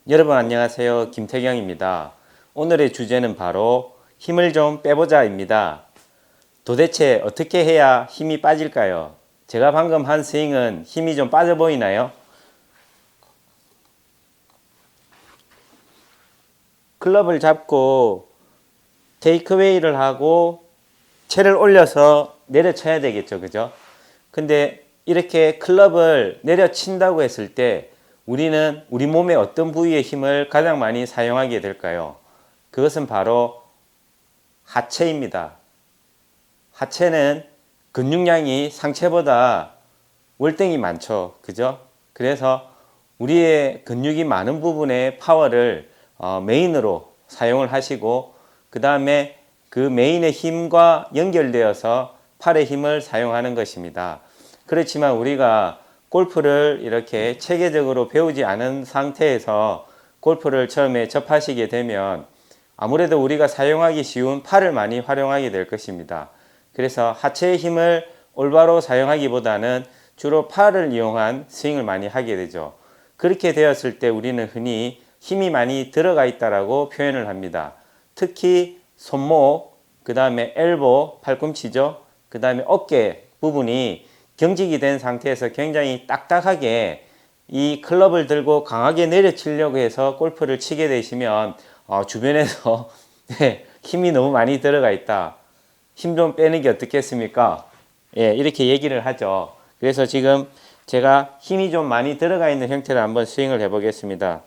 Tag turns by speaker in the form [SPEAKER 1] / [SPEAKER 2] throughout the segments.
[SPEAKER 1] 여러분 안녕하세요. 김태경입니다. 오늘의 주제는 바로 힘을 좀 빼보자 입니다. 도대체 어떻게 해야 힘이 빠질까요? 제가 방금 한 스윙은 힘이 좀 빠져 보이나요? 클럽을 잡고 테이크웨이를 하고 채를 올려서 내려쳐야 되겠죠. 그죠? 근데 이렇게 클럽을 내려친다고 했을 때 우리는 우리 몸의 어떤 부위의 힘을 가장 많이 사용하게 될까요? 그것은 바로 하체입니다. 하체는 근육량이 상체보다 월등히 많죠. 그죠? 그래서 우리의 근육이 많은 부분의 파워를 메인으로 사용을 하시고 그 다음에 그 메인의 힘과 연결되어서 팔의 힘을 사용하는 것입니다. 그렇지만 우리가 골프를 이렇게 체계적으로 배우지 않은 상태에서 골프를 처음에 접하시게 되면 아무래도 우리가 사용하기 쉬운 팔을 많이 활용하게 될 것입니다. 그래서 하체의 힘을 올바로 사용하기보다는 주로 팔을 이용한 스윙을 많이 하게 되죠. 그렇게 되었을 때 우리는 흔히 힘이 많이 들어가 있다라고 표현을 합니다. 특히 손목, 그 다음에 엘보, 팔꿈치죠. 그 다음에 어깨 부분이 경직이 된 상태에서 굉장히 딱딱하게 이 클럽을 들고 강하게 내려치려고 해서 골프를 치게 되시면 주변에서 힘이 너무 많이 들어가 있다. 힘 좀 빼는 게 어떻겠습니까? 예, 이렇게 얘기를 하죠. 그래서 지금 제가 힘이 좀 많이 들어가 있는 형태로 한번 스윙을 해보겠습니다.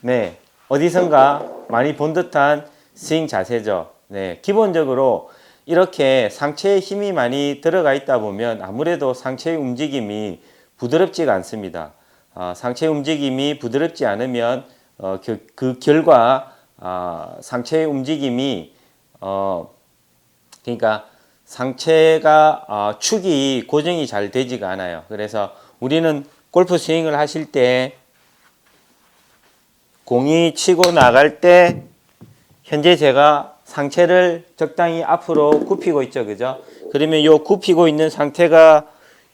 [SPEAKER 1] 네, 어디선가 많이 본 듯한 스윙 자세죠. 네, 기본적으로 이렇게 상체에 힘이 많이 들어가 있다 보면 아무래도 상체의 움직임이 부드럽지가 않습니다. 상체의 움직임이 부드럽지 않으면 그 결과 상체의 움직임이 그러니까 상체가 축이 고정이 잘 되지가 않아요. 그래서 우리는 골프 스윙을 하실 때 공이 치고 나갈 때 현재 제가 상체를 적당히 앞으로 굽히고 있죠. 그죠? 그러면 요 굽히고 있는 상태가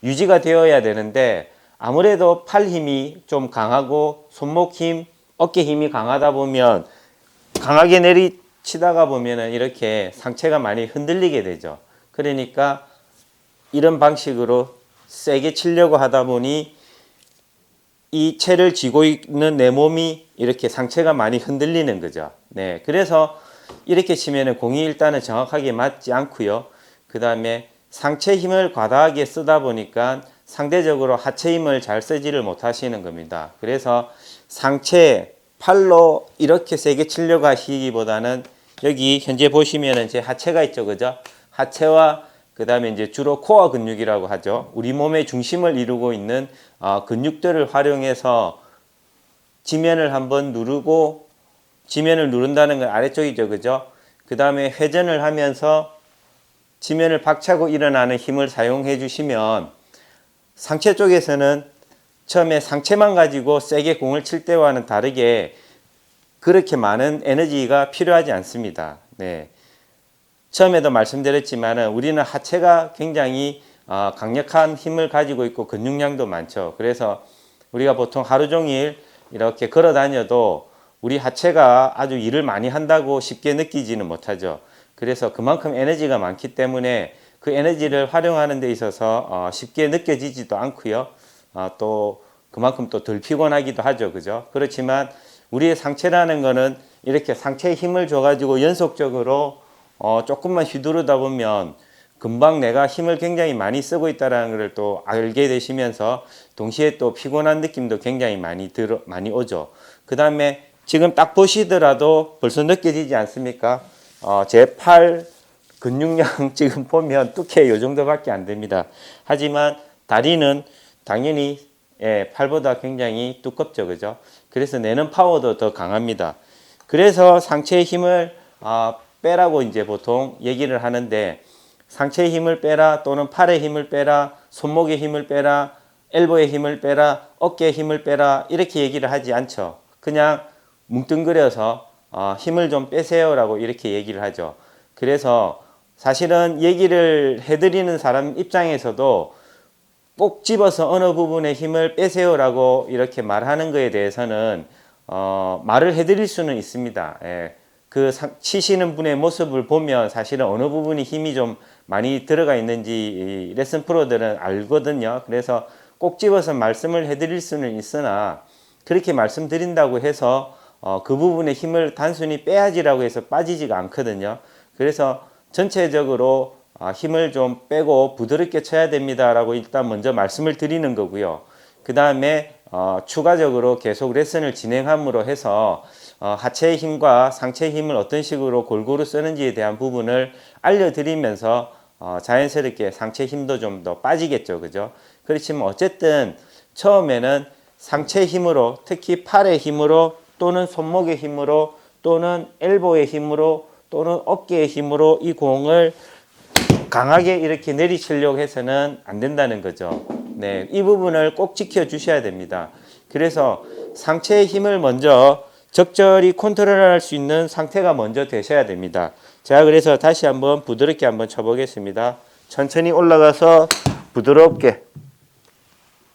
[SPEAKER 1] 유지가 되어야 되는데 아무래도 팔 힘이 좀 강하고 손목 힘, 어깨 힘이 강하다 보면 강하게 내리치다가 보면은 이렇게 상체가 많이 흔들리게 되죠. 그러니까 이런 방식으로 세게 치려고 하다 보니 이 채를 쥐고 있는 내 몸이 이렇게 상체가 많이 흔들리는 거죠. 네. 그래서 이렇게 치면은 공이 일단은 정확하게 맞지 않고요. 그 다음에 상체 힘을 과다하게 쓰다 보니까 상대적으로 하체 힘을 잘 쓰지를 못하시는 겁니다. 그래서 상체 팔로 이렇게 세게 치려고 하시기보다는 여기 현재 보시면은 제 하체가 있죠. 그죠? 하체와 그 다음에 이제 주로 코어 근육이라고 하죠. 우리 몸의 중심을 이루고 있는 근육들을 활용해서 지면을 한번 누르고 지면을 누른다는 건 아래쪽이죠. 그죠? 그 다음에 회전을 하면서 지면을 박차고 일어나는 힘을 사용해 주시면 상체 쪽에서는 처음에 상체만 가지고 세게 공을 칠 때와는 다르게 그렇게 많은 에너지가 필요하지 않습니다. 네. 처음에도 말씀드렸지만 우리는 하체가 굉장히 강력한 힘을 가지고 있고 근육량도 많죠. 그래서 우리가 보통 하루 종일 이렇게 걸어 다녀도 우리 하체가 아주 일을 많이 한다고 쉽게 느끼지는 못하죠. 그래서 그만큼 에너지가 많기 때문에 그 에너지를 활용하는 데 있어서 쉽게 느껴지지도 않고요. 또 그만큼 또 덜 피곤하기도 하죠. 그죠? 그렇지만 우리의 상체라는 거는 이렇게 상체에 힘을 줘가지고 연속적으로 조금만 휘두르다 보면 금방 내가 힘을 굉장히 많이 쓰고 있다는 것을 또 알게 되시면서 동시에 또 피곤한 느낌도 굉장히 많이 오죠. 그 다음에 지금 딱 보시더라도 벌써 느껴지지 않습니까? 제 팔 근육량 지금 보면 두께 이 정도밖에 안 됩니다. 하지만 다리는 당연히 팔보다 굉장히 두껍죠. 그죠? 그래서 내는 파워도 더 강합니다. 그래서 상체의 힘을 빼라고 이제 보통 얘기를 하는데 상체의 힘을 빼라 또는 팔의 힘을 빼라 손목의 힘을 빼라 엘보의 힘을 빼라 어깨의 힘을 빼라 이렇게 얘기를 하지 않죠. 그냥 뭉뚱그려서 힘을 좀 빼세요 라고 이렇게 얘기를 하죠. 그래서 사실은 얘기를 해드리는 사람 입장에서도 꼭 집어서 어느 부분에 힘을 빼세요라고 이렇게 말하는 거에 대해서는 말을 해드릴 수는 있습니다. 예. 치시는 분의 모습을 보면 사실은 어느 부분이 힘이 좀 많이 들어가 있는지 이 레슨 프로들은 알거든요. 그래서 꼭 집어서 말씀을 해드릴 수는 있으나 그렇게 말씀드린다고 해서 그 부분의 힘을 단순히 빼야지라고 해서 빠지지가 않거든요. 그래서 전체적으로 힘을 좀 빼고 부드럽게 쳐야 됩니다라고 일단 먼저 말씀을 드리는 거고요. 그 다음에 추가적으로 계속 레슨을 진행함으로 해서 하체의 힘과 상체의 힘을 어떤 식으로 골고루 쓰는지에 대한 부분을 알려드리면서 자연스럽게 상체 힘도 좀 더 빠지겠죠. 그죠? 그렇지만 어쨌든 처음에는 상체 힘으로, 특히 팔의 힘으로 또는 손목의 힘으로 또는 엘보의 힘으로 또는 어깨의 힘으로 이 공을 강하게 이렇게 내리치려고 해서는 안 된다는 거죠. 네, 이 부분을 꼭 지켜 주셔야 됩니다. 그래서 상체의 힘을 먼저 적절히 컨트롤할 수 있는 상태가 먼저 되셔야 됩니다. 자, 그래서 다시 한번 부드럽게 한번 쳐보겠습니다. 천천히 올라가서 부드럽게.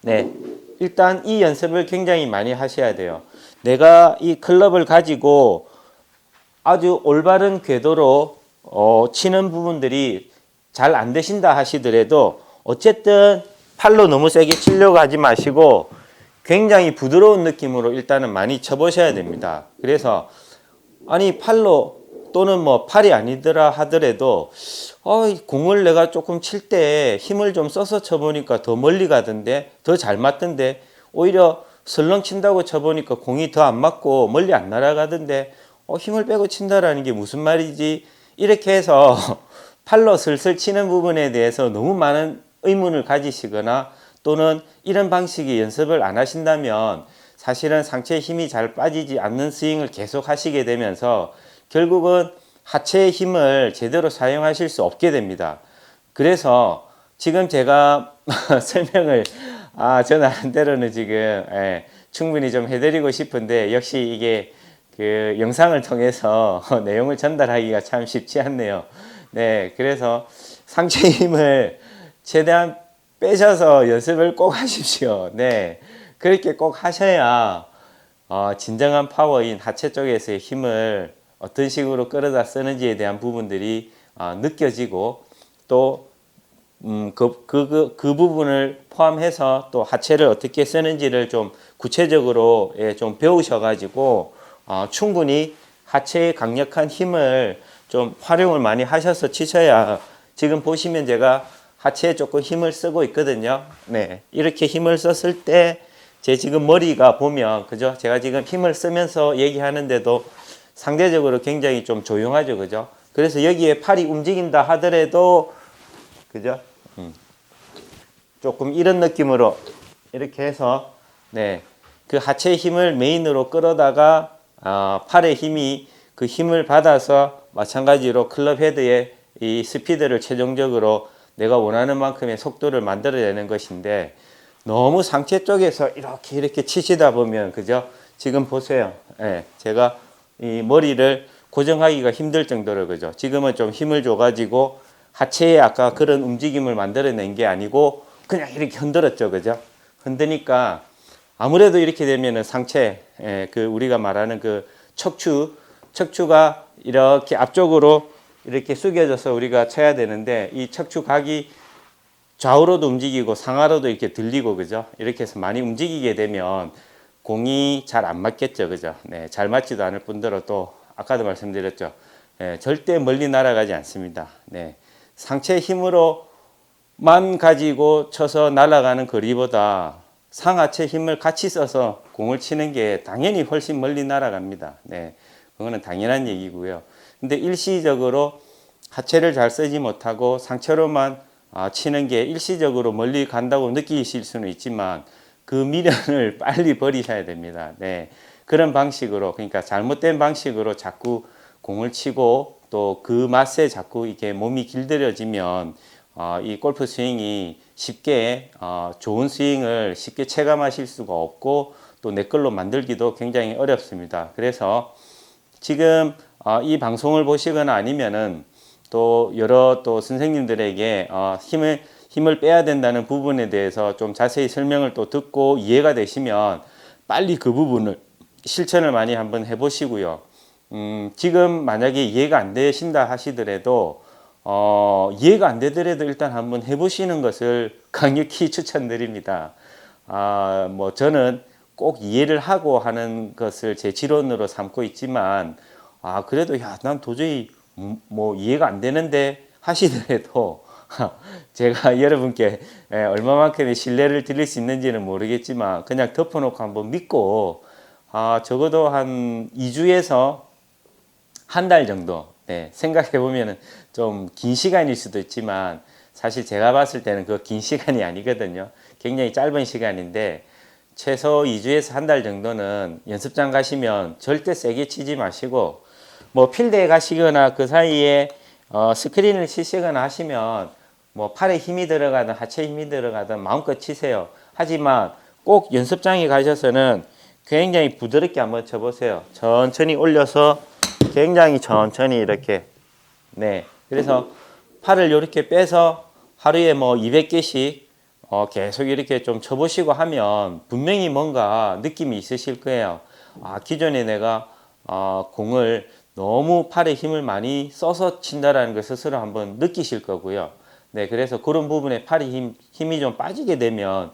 [SPEAKER 1] 네, 일단 이 연습을 굉장히 많이 하셔야 돼요. 내가 이 클럽을 가지고 아주 올바른 궤도로 치는 부분들이 잘 안 되신다 하시더라도 어쨌든 팔로 너무 세게 치려고 하지 마시고 굉장히 부드러운 느낌으로 일단은 많이 쳐보셔야 됩니다. 그래서 아니 팔로 또는 뭐 팔이 아니더라 하더라도 공을 내가 조금 칠 때 힘을 좀 써서 쳐보니까 더 멀리 가던데 더 잘 맞던데 오히려 설렁 친다고 쳐보니까 공이 더 안 맞고 멀리 안 날아가던데 힘을 빼고 친다라는 게 무슨 말이지? 이렇게 해서 팔로 슬슬 치는 부분에 대해서 너무 많은 의문을 가지시거나 또는 이런 방식의 연습을 안 하신다면 사실은 상체에 힘이 잘 빠지지 않는 스윙을 계속 하시게 되면서 결국은 하체의 힘을 제대로 사용하실 수 없게 됩니다. 그래서 지금 제가 설명을 저 나름대로는 지금 충분히 좀 해드리고 싶은데 역시 이게 그 영상을 통해서 내용을 전달하기가 참 쉽지 않네요. 네, 그래서 상체 힘을 최대한 빼셔서 연습을 꼭 하십시오. 네, 그렇게 꼭 하셔야 진정한 파워인 하체 쪽에서의 힘을 어떤 식으로 끌어다 쓰는지에 대한 부분들이 느껴지고 또 그 부분을 포함해서 또 하체를 어떻게 쓰는지를 좀 구체적으로 좀 배우셔가지고 충분히 하체의 강력한 힘을 좀 활용을 많이 하셔서 치셔야 지금 보시면 제가 하체에 조금 힘을 쓰고 있거든요. 네, 이렇게 힘을 썼을 때 제 지금 머리가 보면 그죠? 제가 지금 힘을 쓰면서 얘기하는데도 상대적으로 굉장히 좀 조용하죠, 그죠? 그래서 여기에 팔이 움직인다 하더라도 그죠? 조금 이런 느낌으로 이렇게 해서 네, 그 하체의 힘을 메인으로 끌어다가 팔의 힘이 그 힘을 받아서 마찬가지로 클럽 헤드의 이 스피드를 최종적으로 내가 원하는 만큼의 속도를 만들어내는 것인데 너무 상체 쪽에서 이렇게 치시다 보면 그죠? 지금 보세요. 제가 이 머리를 고정하기가 힘들 정도로 그죠? 지금은 좀 힘을 줘가지고 하체에 아까 그런 움직임을 만들어낸 게 아니고 그냥 이렇게 흔들었죠, 그죠? 흔드니까 아무래도 이렇게 되면은 상체, 그 우리가 말하는 그 척추가 이렇게 앞쪽으로 이렇게 숙여져서 우리가 쳐야 되는데 이 척추각이 좌우로도 움직이고 상하로도 이렇게 들리고 그죠? 이렇게 해서 많이 움직이게 되면 공이 잘 안 맞겠죠, 그죠? 네, 잘 맞지도 않을 뿐더러 또 아까도 말씀드렸죠. 절대 멀리 날아가지 않습니다. 네, 상체 힘으로만 가지고 쳐서 날아가는 거리보다 상하체 힘을 같이 써서 공을 치는 게 당연히 훨씬 멀리 날아갑니다. 네, 그거는 당연한 얘기고요. 근데 일시적으로 하체를 잘 쓰지 못하고 상체로만 치는 게 일시적으로 멀리 간다고 느끼실 수는 있지만 그 미련을 빨리 버리셔야 됩니다. 네, 그런 방식으로 그러니까 잘못된 방식으로 자꾸 공을 치고 또 그 맛에 자꾸 이렇게 몸이 길들여지면 이 골프 스윙이 쉽게 좋은 스윙을 쉽게 체감하실 수가 없고 또 내 걸로 만들기도 굉장히 어렵습니다. 그래서 지금 이 방송을 보시거나 아니면은 또 여러 또 선생님들에게 힘을 빼야 된다는 부분에 대해서 좀 자세히 설명을 또 듣고 이해가 되시면 빨리 그 부분을 실천을 많이 한번 해보시고요. 지금 만약에 이해가 안 되신다 하시더라도 이해가 안 되더라도 일단 한번 해보시는 것을 강력히 추천드립니다. 뭐 저는 꼭 이해를 하고 하는 것을 제 지론으로 삼고 있지만 그래도 난 도저히 뭐 이해가 안 되는데 하시더라도 제가 여러분께 얼마만큼의 신뢰를 드릴 수 있는지는 모르겠지만 그냥 덮어놓고 한번 믿고 적어도 한 2주에서 한 달 정도 생각해 보면은 좀 긴 시간일 수도 있지만 사실 제가 봤을 때는 그 긴 시간이 아니거든요. 굉장히 짧은 시간인데 최소 2주에서 한 달 정도는 연습장 가시면 절대 세게 치지 마시고 뭐 필드에 가시거나 그 사이에 스크린을 치시거나 하시면 뭐 팔에 힘이 들어가든 하체에 힘이 들어가든 마음껏 치세요. 하지만 꼭 연습장에 가셔서는 굉장히 부드럽게 한번 쳐보세요. 천천히 올려서 굉장히 천천히 이렇게 그래서 팔을 이렇게 빼서 하루에 뭐 200개씩 계속 이렇게 좀 쳐보시고 하면 분명히 뭔가 느낌이 있으실 거예요. 기존에 내가 공을 너무 팔에 힘을 많이 써서 친다라는 걸 스스로 한번 느끼실 거고요. 그래서 그런 부분에 팔에 힘이 좀 빠지게 되면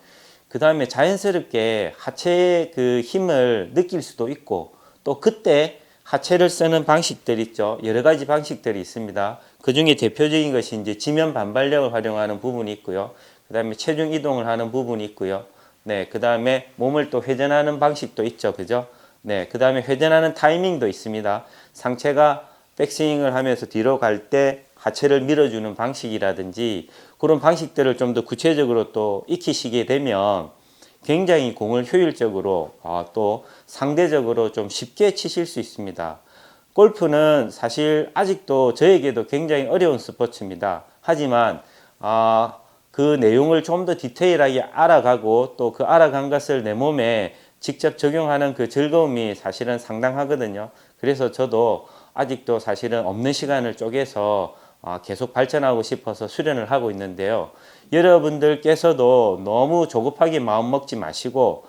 [SPEAKER 1] 그 다음에 자연스럽게 하체의 그 힘을 느낄 수도 있고 또 그때 하체를 쓰는 방식들 있죠. 여러 가지 방식들이 있습니다. 그 중에 대표적인 것이 이제 지면 반발력을 활용하는 부분이 있고요. 그 다음에 체중 이동을 하는 부분이 있고요. 그 다음에 몸을 또 회전하는 방식도 있죠. 그죠? 그 다음에 회전하는 타이밍도 있습니다. 상체가 백스윙을 하면서 뒤로 갈 때 하체를 밀어주는 방식이라든지 그런 방식들을 좀 더 구체적으로 또 익히시게 되면 굉장히 공을 효율적으로 또 상대적으로 좀 쉽게 치실 수 있습니다. 골프는 사실 아직도 저에게도 굉장히 어려운 스포츠입니다. 하지만 그 내용을 좀 더 디테일하게 알아가고 또 그 알아간 것을 내 몸에 직접 적용하는 그 즐거움이 사실은 상당하거든요. 그래서 저도 아직도 사실은 없는 시간을 쪼개서 계속 발전하고 싶어서 수련을 하고 있는데요. 여러분들께서도 너무 조급하게 마음 먹지 마시고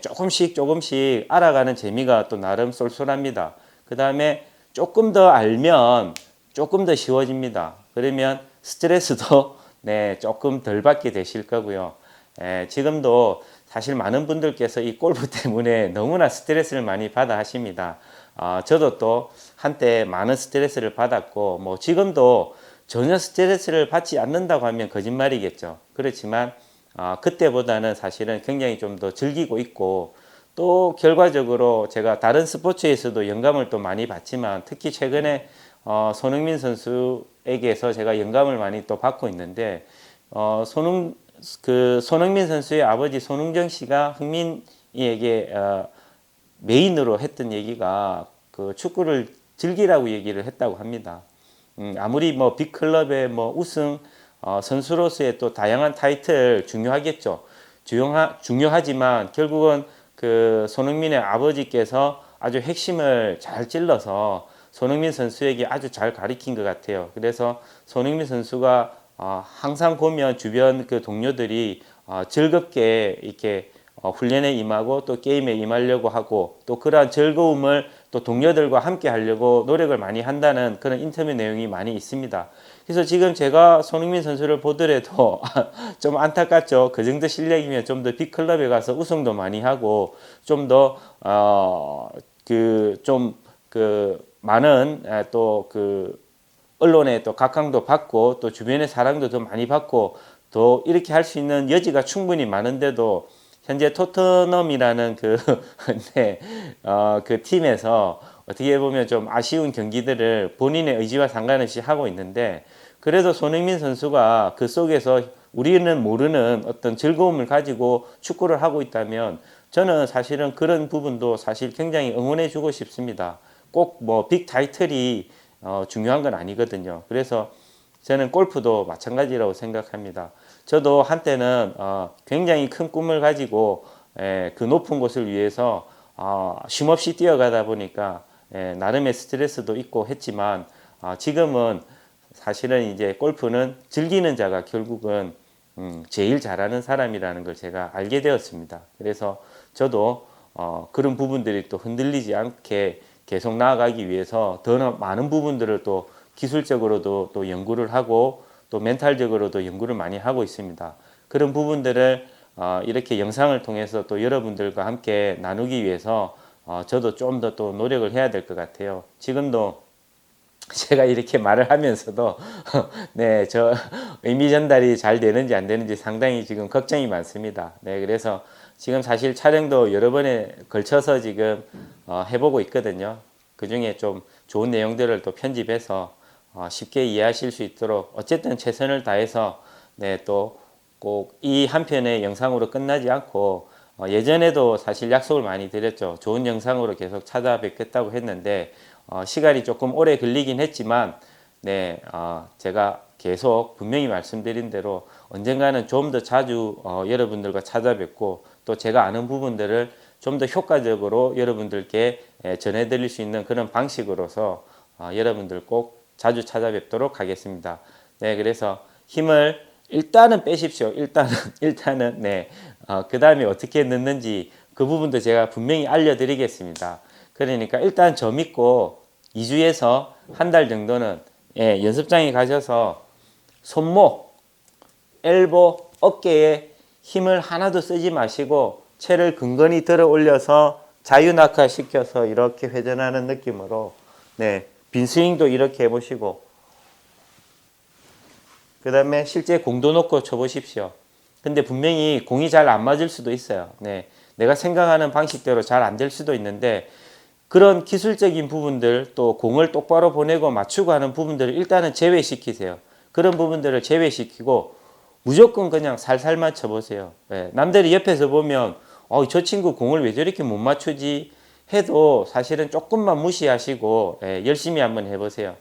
[SPEAKER 1] 조금씩 알아가는 재미가 또 나름 쏠쏠합니다. 그 다음에 조금 더 알면 조금 더 쉬워집니다. 그러면 스트레스도 조금 덜 받게 되실 거고요. 지금도 사실 많은 분들께서 이 골프 때문에 너무나 스트레스를 많이 받아 하십니다. 저도 또 한때 많은 스트레스를 받았고 뭐 지금도 전혀 스트레스를 받지 않는다고 하면 거짓말이겠죠. 그렇지만 그때보다는 사실은 굉장히 좀 더 즐기고 있고 또 결과적으로 제가 다른 스포츠에서도 영감을 또 많이 받지만 특히 최근에 손흥민 선수에게서 제가 영감을 많이 또 받고 있는데 손흥민 선수의 아버지 손흥정 씨가 흥민이에게 메인으로 했던 얘기가 그 축구를 즐기라고 얘기를 했다고 합니다. 아무리 뭐 빅클럽의 뭐 우승 선수로서의 또 다양한 타이틀 중요하겠죠. 중요하지만 결국은 그 손흥민의 아버지께서 아주 핵심을 잘 찔러서 손흥민 선수에게 아주 잘 가르친 것 같아요. 그래서 손흥민 선수가 항상 보면 주변 그 동료들이 즐겁게 이렇게 훈련에 임하고 또 게임에 임하려고 하고 또 그러한 즐거움을 또 동료들과 함께 하려고 노력을 많이 한다는 그런 인터뷰 내용이 많이 있습니다. 그래서 지금 제가 손흥민 선수를 보더라도 좀 안타깝죠. 그 정도 실력이면 좀 더 빅클럽에 가서 우승도 많이 하고 좀 더 많은 또 그 언론의 또 각광도 받고 또 주변의 사랑도 더 많이 받고 더 이렇게 할 수 있는 여지가 충분히 많은데도 현재 토트넘이라는 그 팀에서 어떻게 보면 좀 아쉬운 경기들을 본인의 의지와 상관없이 하고 있는데 그래도 손흥민 선수가 그 속에서 우리는 모르는 어떤 즐거움을 가지고 축구를 하고 있다면 저는 사실은 그런 부분도 사실 굉장히 응원해 주고 싶습니다. 꼭 뭐 빅 타이틀이 중요한 건 아니거든요. 그래서 저는 골프도 마찬가지라고 생각합니다. 저도 한때는 굉장히 큰 꿈을 가지고 그 높은 곳을 위해서 쉼없이 뛰어가다 보니까 나름의 스트레스도 있고 했지만 지금은 사실은 이제 골프는 즐기는 자가 결국은 제일 잘하는 사람이라는 걸 제가 알게 되었습니다. 그래서 저도 그런 부분들이 또 흔들리지 않게 계속 나아가기 위해서 더 많은 부분들을 또 기술적으로도 또 연구를 하고 또 멘탈적으로도 연구를 많이 하고 있습니다. 그런 부분들을 이렇게 영상을 통해서 또 여러분들과 함께 나누기 위해서 저도 좀 더 또 노력을 해야 될 것 같아요. 지금도 제가 이렇게 말을 하면서도 네, 저 의미 전달이 잘 되는지 안 되는지 상당히 지금 걱정이 많습니다. 네, 그래서 지금 사실 촬영도 여러 번에 걸쳐서 지금 해보고 있거든요. 그 중에 좀 좋은 내용들을 또 편집해서 쉽게 이해하실 수 있도록 어쨌든 최선을 다해서 네, 또 꼭 이 한 편의 영상으로 끝나지 않고 예전에도 사실 약속을 많이 드렸죠. 좋은 영상으로 계속 찾아뵙겠다고 했는데 시간이 조금 오래 걸리긴 했지만 네, 제가 계속 분명히 말씀드린 대로 언젠가는 좀 더 자주 여러분들과 찾아뵙고 또 제가 아는 부분들을 좀 더 효과적으로 여러분들께 전해드릴 수 있는 그런 방식으로서 여러분들 꼭 자주 찾아뵙도록 하겠습니다. 네, 그래서 힘을 일단은 빼십시오. 일단은 네, 그 다음에 어떻게 넣는지 그 부분도 제가 분명히 알려드리겠습니다. 그러니까 일단 저 믿고 2주에서 한 달 정도는 연습장에 가셔서 손목, 엘보, 어깨에 힘을 하나도 쓰지 마시고 채를 근건히 들어 올려서 자유낙하 시켜서 이렇게 회전하는 느낌으로 네, 빈스윙도 이렇게 해보시고 그 다음에 실제 공도 놓고 쳐보십시오. 근데 분명히 공이 잘 안 맞을 수도 있어요. 네, 내가 생각하는 방식대로 잘 안 될 수도 있는데 그런 기술적인 부분들 또 공을 똑바로 보내고 맞추고 하는 부분들을 일단은 제외시키세요. 그런 부분들을 제외시키고 무조건 그냥 살살만 쳐보세요. 예, 남들이 옆에서 보면 저 친구 공을 왜 저렇게 못 맞추지 해도 사실은 조금만 무시하시고 열심히 한번 해보세요.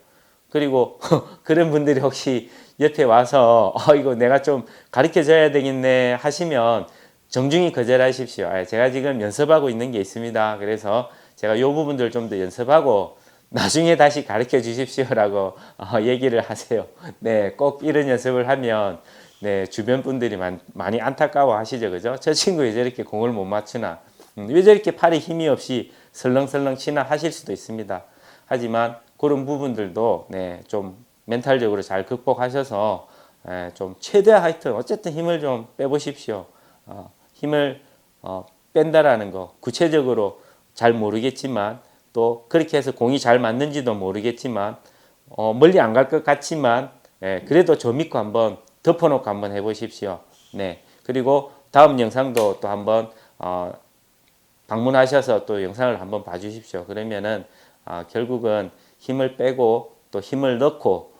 [SPEAKER 1] 그리고 그런 분들이 혹시 옆에 와서 이거 내가 좀 가르쳐 줘야 되겠네 하시면 정중히 거절하십시오. 제가 지금 연습하고 있는 게 있습니다. 그래서 제가 이 부분들 좀 더 연습하고 나중에 다시 가르쳐 주십시오라고 얘기를 하세요. 네, 꼭 이런 연습을 하면 네, 주변 분들이 많이 안타까워 하시죠. 그죠? 저 친구 왜 저렇게 공을 못 맞추나? 왜 저렇게 팔에 힘이 없이 설렁설렁 치나 하실 수도 있습니다. 하지만 그런 부분들도 네, 좀 멘탈적으로 잘 극복하셔서 좀 최대한 하여튼 어쨌든 힘을 좀 빼보십시오. 힘을 뺀다라는 거 구체적으로 잘 모르겠지만 또 그렇게 해서 공이 잘 맞는지도 모르겠지만 멀리 안 갈 것 같지만 그래도 저 믿고 한번 덮어놓고 한번 해보십시오. 네, 그리고 다음 영상도 또 한번 방문하셔서 또 영상을 한번 봐주십시오. 그러면은 결국은 힘을 빼고 또 힘을 넣고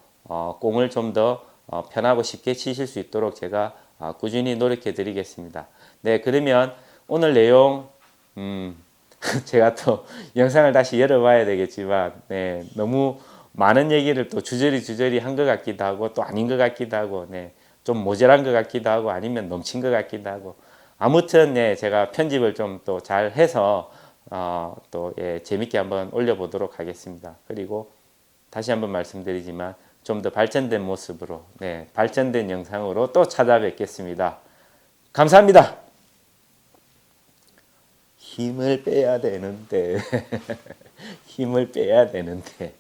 [SPEAKER 1] 공을 좀 더 편하고 쉽게 치실 수 있도록 제가 꾸준히 노력해 드리겠습니다. 네, 그러면 오늘 내용 제가 또 영상을 다시 열어봐야 되겠지만 네, 너무 많은 얘기를 또 주저리 한 것 같기도 하고 또 아닌 것 같기도 하고 네, 좀 모자란 것 같기도 하고 아니면 넘친 것 같기도 하고 아무튼 네, 제가 편집을 좀 또 잘 해서 또 재밌게 한번 올려보도록 하겠습니다. 그리고 다시 한번 말씀드리지만 좀 더 발전된 모습으로 네, 발전된 영상으로 또 찾아뵙겠습니다. 감사합니다. 힘을 빼야 되는데 힘을 빼야 되는데